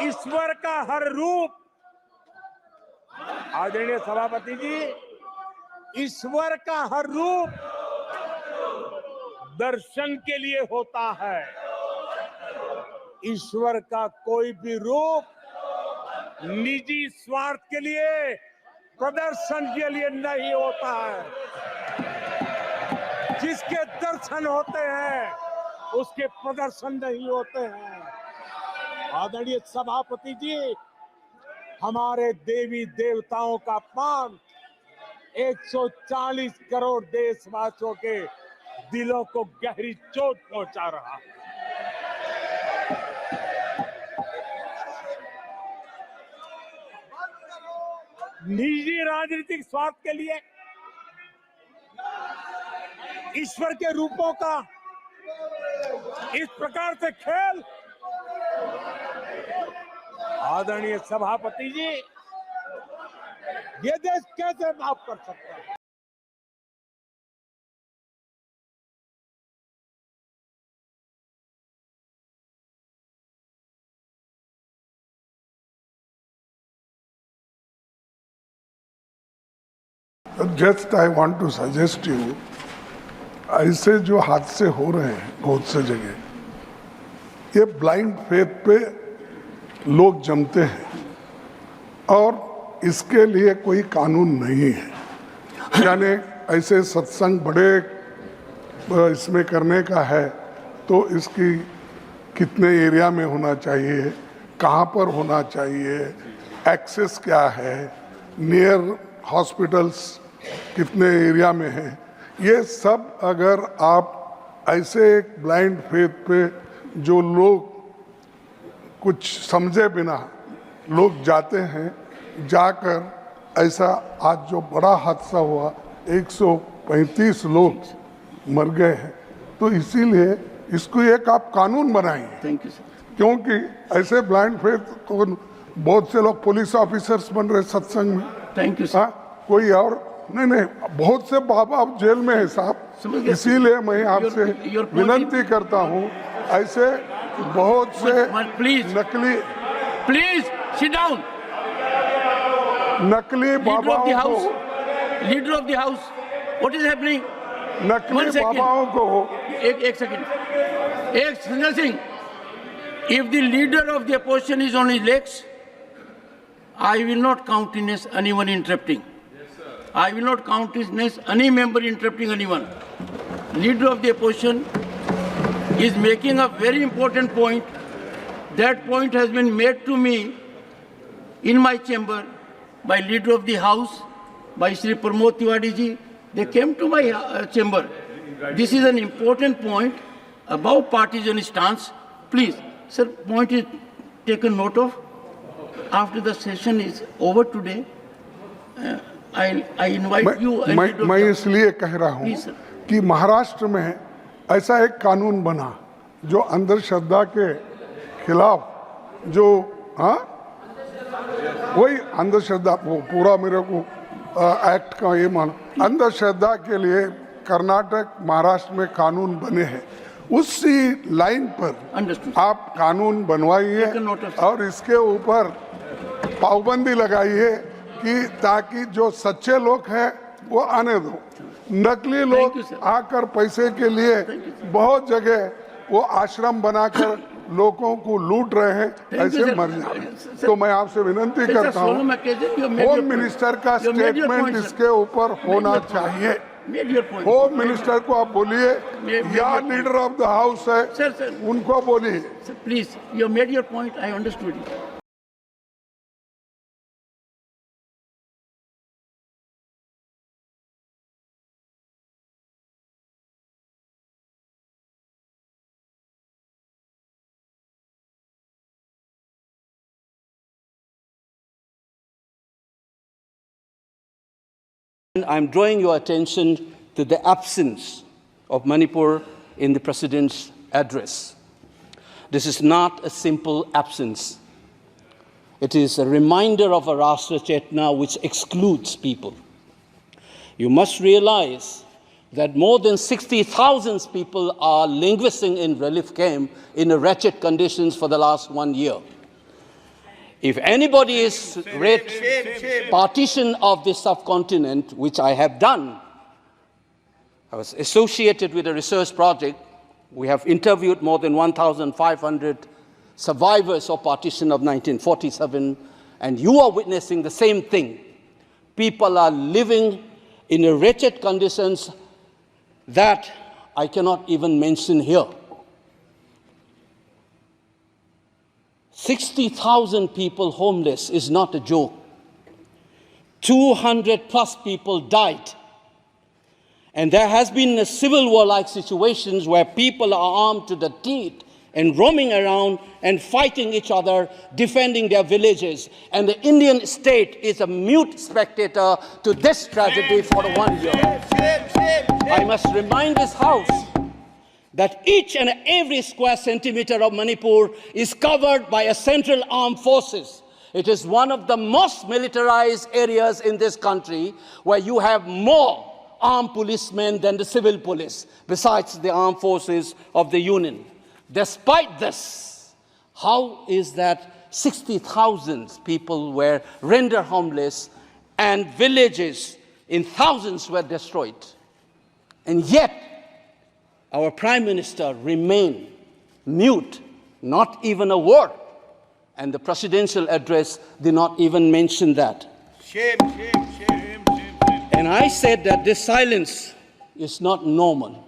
ईश्वर का हर रूप, आदरणीय सभापति जी, ईश्वर का हर रूप दर्शन के लिए होता है। ईश्वर का कोई भी रूप निजी स्वार्थ के लिए, प्रदर्शन के लिए नहीं होता है। जिसके दर्शन होते हैं उसके प्रदर्शन नहीं होते हैं। आदरणीय सभापति जी, हमारे देवी देवताओं का अपमान 140 करोड़ देशवासियों के दिलों को गहरी चोट पहुंचा रहा है। निजी राजनीतिक स्वार्थ के लिए ईश्वर के रूपों का इस प्रकार से खेल, आदरणीय सभापति जी, ये देश कैसे माफ कर सकता है? Just I want to suggest you, ऐसे जो हादसे हो रहे हैं बहुत से जगह, ये ब्लाइंड फेथ पे लोग जमते हैं और इसके लिए कोई कानून नहीं है। यानी ऐसे सत्संग बड़े इसमें करने का है तो इसकी कितने एरिया में होना चाहिए, कहाँ पर होना चाहिए, एक्सेस क्या है, नियर हॉस्पिटल्स कितने एरिया में है, ये सब अगर आप ऐसे एक ब्लाइंड फेथ पे जो लोग कुछ समझे बिना लोग जाते हैं, जाकर ऐसा आज जो बड़ा हादसा हुआ 135 लोग मर गए हैं, तो इसीलिए इसको एक आप कानून बनाइए। Thank you sir. क्योंकि ऐसे ब्लाइंड फेथ तो बहुत से लोग पुलिस ऑफिसर्स बन रहे सत्संग में। Thank you sir. कोई और नहीं, बहुत से बाबा अब जेल में है साहब, इसीलिए मैं आपसे विनती करता हूँ, ऐसे बहुत से नकली, प्लीज सिट डाउन, नकली बाबाओं को, leader of the house, what is happening, नकली बाबाओं को, एक सेकंड, एक Sanjay Singh, if the leader of the opposition is on his legs, I will not countenance anyone interrupting. I will not countenance any member interrupting anyone. Leader of the opposition is making a very important point. That point has been made to me in my chamber by Leader of the House, by Shri Pramod Tiwari ji. They came to my chamber. This is an important point about partisan stance. Please, sir, point is taken note of. After the session is over today, I invite you. मैं इसलिए कह रहा हूँ कि महाराष्ट्र में ऐसा एक कानून बना जो अंधश्रद्धा के खिलाफ, जो वही अंधश्रद्धा, वो पूरा मेरे को एक्ट का ये मान, अंधश्रद्धा के लिए कर्नाटक महाराष्ट्र में कानून बने हैं। उसी लाइन पर आप कानून बनवाइए और इसके ऊपर पाबंदी लगाइए कि ताकि जो सच्चे लोग हैं वो आने दो। नकली लोग आकर पैसे के लिए बहुत जगह वो आश्रम बनाकर लोगों को लूट रहे हैं, ऐसे मर जाए। तो मैं आपसे विनती करता हूँ, होम मिनिस्टर का स्टेटमेंट इसके ऊपर होना चाहिए। होम मिनिस्टर को आप बोलिए, या लीडर ऑफ द हाउस है उनको बोलिए। Please, you made your point, I understood it. I'm drawing your attention to the absence of Manipur in the President's address. This is not a simple absence. It is a reminder of a Rashtra Chetna which excludes people. You must realize that more than 60,000 people are languishing in relief camp in wretched conditions for the last 1 year. If anybody is read Partition of the Subcontinent, which I have done, I was associated with a research project. We have interviewed more than 1,500 survivors of partition of 1947, and you are witnessing the same thing. People are living in wretched conditions that I cannot even mention here. 60,000 people homeless is not a joke. 200 plus people died. And there has been a civil war-like situations where people are armed to the teeth and roaming around and fighting each other, defending their villages. And the Indian state is a mute spectator to this tragedy for 1 year. I must remind this House that each and every square centimeter of Manipur is covered by a central armed forces. It is one of the most militarized areas in this country where you have more armed policemen than the civil police, besides the armed forces of the Union. Despite this, how is that 60,000 people were rendered homeless and villages in thousands were destroyed? And yet, our Prime Minister remained mute, not even a word. And the presidential address did not even mention that. Shame. And I said that this silence is not normal.